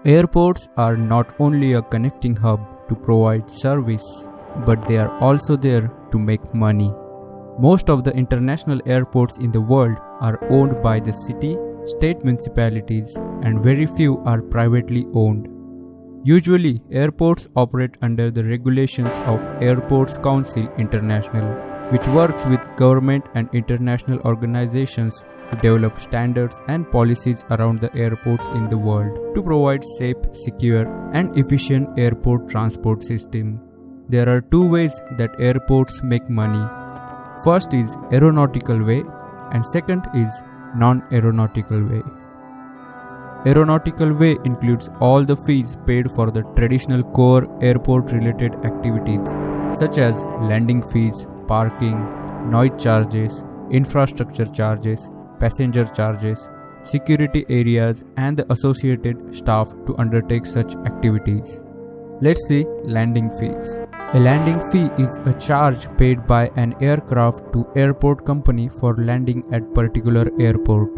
Airports are not only a connecting hub to provide service, but they are also there to make money. Most of the international airports in the world are owned by the city, state municipalities, and very few are privately owned. Usually, airports operate under the regulations of Airports Council International, which works with government and international organizations to develop standards and policies around the airports in the world to provide safe, secure, and efficient airport transport system. There are two ways that airports make money. First is aeronautical way and second is non-aeronautical way. Aeronautical way includes all the fees paid for the traditional core airport related activities such as landing fees, parking, noise charges, infrastructure charges, passenger charges, security areas, and the associated staff to undertake such activities. Let's see landing fees. A landing fee is a charge paid by an aircraft to airport company for landing at particular airport.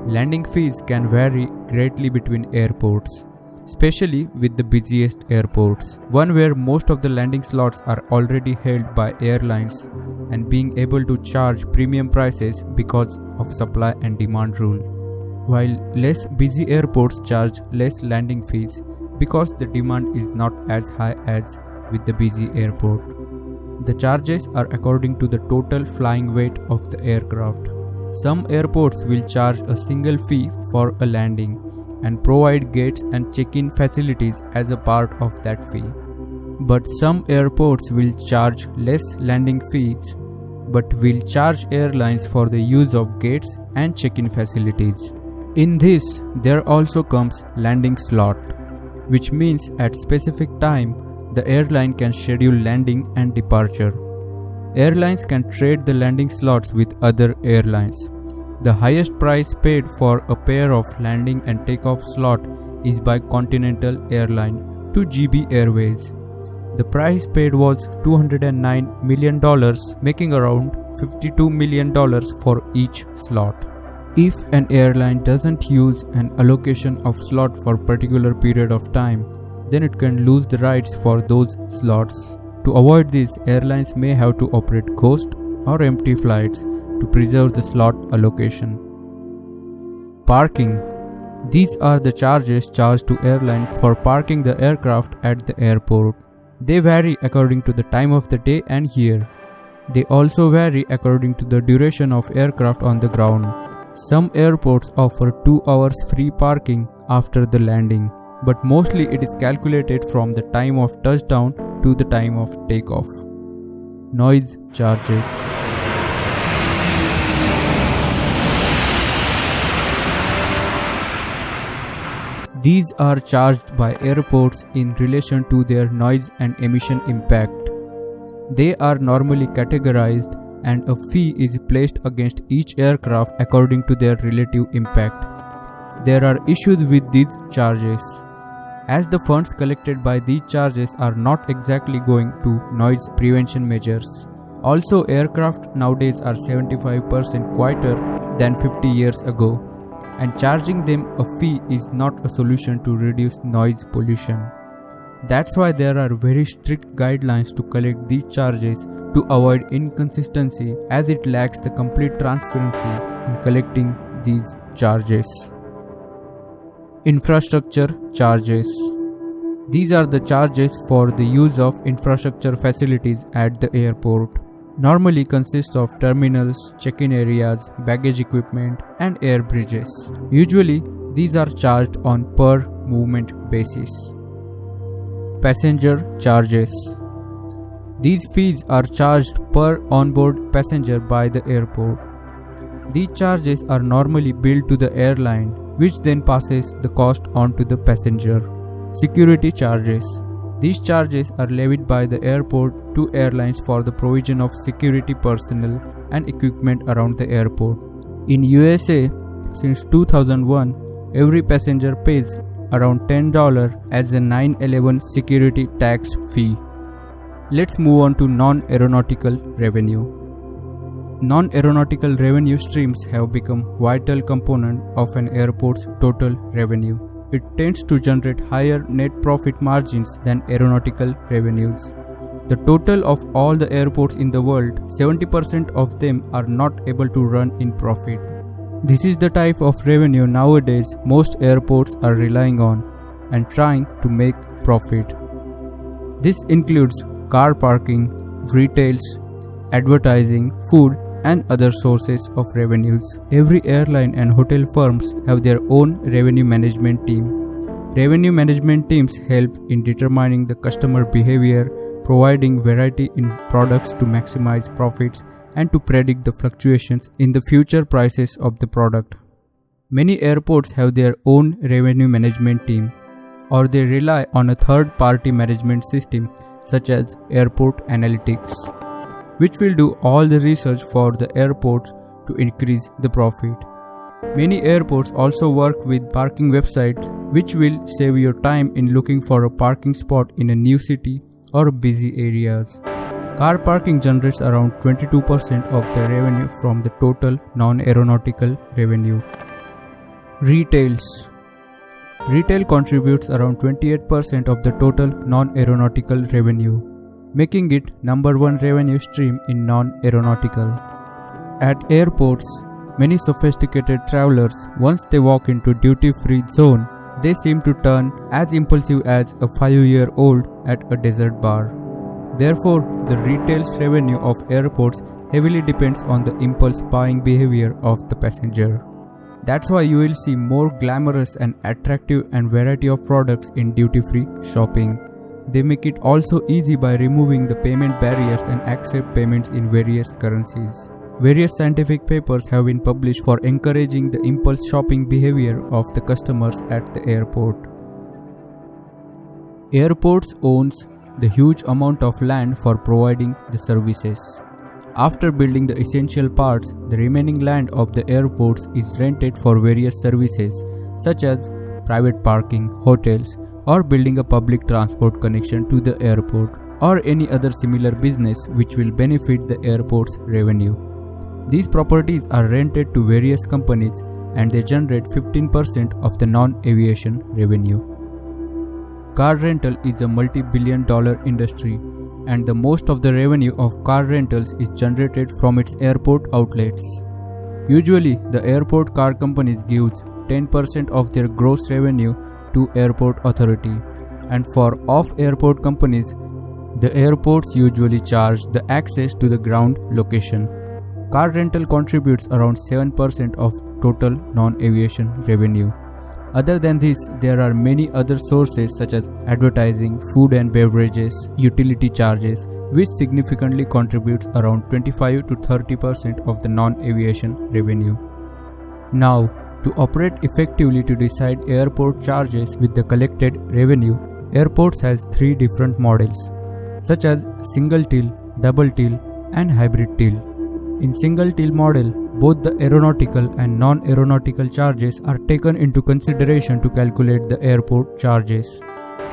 Landing fees can vary greatly between airports, especially with the busiest airports, one where most of the landing slots are already held by airlines and being able to charge premium prices because of supply and demand rule, while less busy airports charge less landing fees because the demand is not as high as with the busy airport. The charges are according to the total flying weight of the aircraft. Some airports will charge a single fee for a landing and provide gates and check-in facilities as a part of that fee. But some airports will charge less landing fees but will charge airlines for the use of gates and check-in facilities. In this, there also comes landing slot, which means at specific time, the airline can schedule landing and departure. Airlines can trade the landing slots with other airlines. The highest price paid for a pair of landing and takeoff slot is by Continental Airline to GB Airways. The price paid was $209 million, making around $52 million for each slot. If an airline doesn't use an allocation of slot for a particular period of time, then it can lose the rights for those slots. To avoid this, airlines may have to operate ghost or empty flights to preserve the slot allocation. Parking. These are the charges charged to airlines for parking the aircraft at the airport. They vary according to the time of the day and year. They also vary according to the duration of aircraft on the ground. Some airports offer 2 hours free parking after the landing, but mostly it is calculated from the time of touchdown to the time of takeoff. Noise charges. These are charged by airports in relation to their noise and emission impact. They are normally categorized and a fee is placed against each aircraft according to their relative impact. There are issues with these charges, as the funds collected by these charges are not exactly going to noise prevention measures. Also, aircraft nowadays are 75% quieter than 50 years ago, and charging them a fee is not a solution to reduce noise pollution. That's why there are very strict guidelines to collect these charges to avoid inconsistency, as it lacks the complete transparency in collecting these charges. Infrastructure charges. These are the charges for the use of infrastructure facilities at the airport. Normally consist of terminals, check-in areas, baggage equipment, and air bridges. Usually, these are charged on per movement basis. Passenger charges. These fees are charged per onboard passenger by the airport. These charges are normally billed to the airline, which then passes the cost on to the passenger. Security charges. These charges are levied by the airport to airlines for the provision of security personnel and equipment around the airport. In USA, since 2001, every passenger pays around $10 as a 9/11 security tax fee. Let's move on to non-aeronautical revenue. Non-aeronautical revenue streams have become a vital component of an airport's total revenue. it tends to generate higher net profit margins than aeronautical revenues. The total of all the airports in the world, 70% of them are not able to run in profit. This is the type of revenue nowadays most airports are relying on and trying to make profit. This includes car parking, retails, advertising, food, and other sources of revenues. Every airline and hotel firms have their own revenue management team. Revenue management teams help in determining the customer behavior, providing variety in products to maximize profits, and to predict the fluctuations in the future prices of the product. Many airports have their own revenue management team, or they rely on a third-party management system such as Airport Analytics, which will do all the research for the airports to increase the profit. Many airports also work with parking websites, which will save your time in looking for a parking spot in a new city or busy areas. Car parking generates around 22% of the revenue from the total non-aeronautical revenue. Retail contributes around 28% of the total non-aeronautical revenue, making it number one revenue stream in non-aeronautical. At airports, many sophisticated travelers, once they walk into duty-free zone, they seem to turn as impulsive as a 5-year-old at a dessert bar. Therefore, the retail's revenue of airports heavily depends on the impulse buying behavior of the passenger. That's why you will see more glamorous and attractive and variety of products in duty-free shopping. They make it also easy by removing the payment barriers and accept payments in various currencies. Various scientific papers have been published for encouraging the impulse shopping behavior of the customers at the airport. Airports owns the huge amount of land for providing the services. After building the essential parts, the remaining land of the airports is rented for various services such as private parking, hotels, or building a public transport connection to the airport, or any other similar business which will benefit the airport's revenue. These properties are rented to various companies and they generate 15% of the non-aviation revenue. Car rental is a multi-billion-dollar industry, and the most of the revenue of car rentals is generated from its airport outlets. Usually, the airport car companies gives 10% of their gross revenue to airport authority, and for off-airport companies, the airports usually charge the access to the ground location. Car rental contributes around 7% of total non-aviation revenue. Other than this, there are many other sources such as advertising, food and beverages, utility charges, which significantly contributes around 25 to 30% of the non-aviation revenue. Now, to operate effectively to decide airport charges with the collected revenue, airports has 3 different models, such as single till, double till, and hybrid till. In single till model, both the aeronautical and non-aeronautical charges are taken into consideration to calculate the airport charges.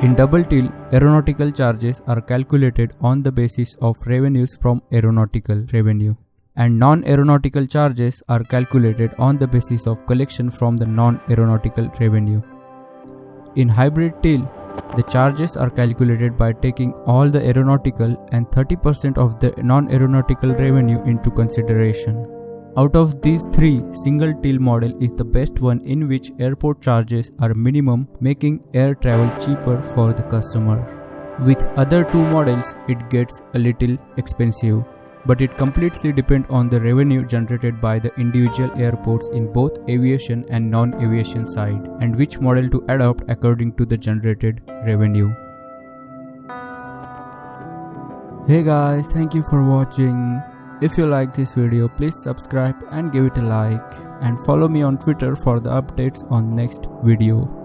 In double till, aeronautical charges are calculated on the basis of revenues from aeronautical revenue, and non-aeronautical charges are calculated on the basis of collection from the non-aeronautical revenue. In hybrid till, the charges are calculated by taking all the aeronautical and 30% of the non-aeronautical revenue into consideration. Out of these 3, single till model is the best one in which airport charges are minimum, making air travel cheaper for the customer. With other 2 models, it gets a little expensive, but it completely depends on the revenue generated by the individual airports in both aviation and non-aviation side, and which model to adopt according to the generated revenue. Hey guys, thank you for watching. If you like this video, please subscribe and give it a like, and follow me on Twitter for the updates on next video.